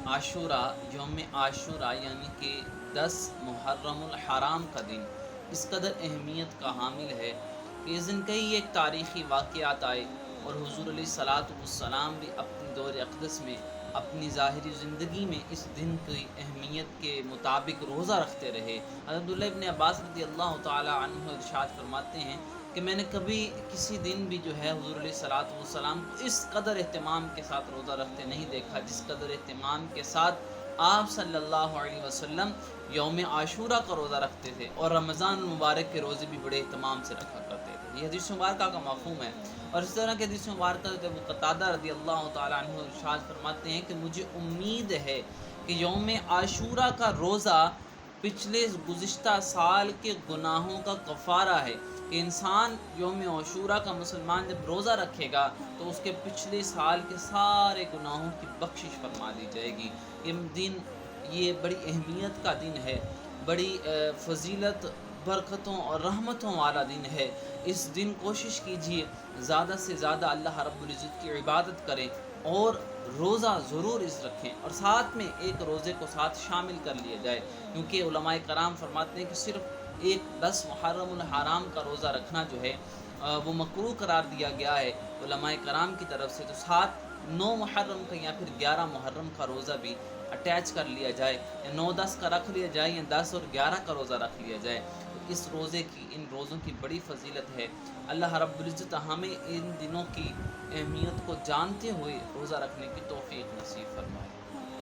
عاشورہ، یوم عاشورہ یعنی کہ 10 محرم الحرام کا دن اس قدر اہمیت کا حامل ہے کہ اس دن کئی ایک تاریخی واقعات آئے اور حضور علیہ الصلاۃ والسلام بھی اپنی دور اقدس میں اپنی ظاہری زندگی میں اس دن کی اہمیت کے مطابق روزہ رکھتے رہے۔ حضرت عبداللہ ابن عباس رضی اللہ تعالی عنہ ارشاد فرماتے ہیں کہ میں نے کبھی کسی دن بھی جو ہے حضور علیہ الصلاۃ والسلام کو اس قدر اہتمام کے ساتھ روزہ رکھتے نہیں دیکھا جس قدر اہتمام کے ساتھ آپ صلی اللہ علیہ وسلم یوم عاشورہ کا روزہ رکھتے تھے، اور رمضان المبارک کے روزے بھی بڑے اہتمام سے رکھا کرتے تھے۔ یہ حدیث مبارکہ کا مفہوم ہے۔ اور اس طرح کے حدیث مبارکہ سے ابو قتادہ رضی اللہ تعالیٰ عنہ ارشاد فرماتے ہیں کہ مجھے امید ہے کہ یوم عاشورہ کا روزہ پچھلے گزشتہ سال کے گناہوں کا کفارہ ہے، کہ انسان یوم عاشورہ کا مسلمان جب روزہ رکھے گا تو اس کے پچھلے سال کے سارے گناہوں کی بخشش فرما دی جائے گی۔ یہ بڑی اہمیت کا دن ہے، بڑی فضیلت، برکتوں اور رحمتوں والا دن ہے۔ اس دن کوشش کیجیے زیادہ سے زیادہ اللہ رب العزت کی عبادت کریں اور روزہ ضرور اس رکھیں، اور ساتھ میں ایک روزے کو ساتھ شامل کر لیا جائے، کیونکہ علماء کرام فرماتے ہیں کہ صرف ایک 10 محرم الحرام کا روزہ رکھنا جو ہے وہ مکروہ قرار دیا گیا ہے علماء کرام کی طرف سے، تو ساتھ 9 محرم کا یا پھر 11 محرم کا روزہ بھی اٹیچ کر لیا جائے، یا 9-10 کا رکھ لیا جائے یا 10 اور 11 کا روزہ رکھ لیا جائے۔ تو اس روزے کی، ان روزوں کی بڑی فضیلت ہے۔ اللہ رب العزت ہمیں ان دنوں کی اہمیت کو جانتے ہوئے روزہ رکھنے کی توفیق نصیب فرمائے۔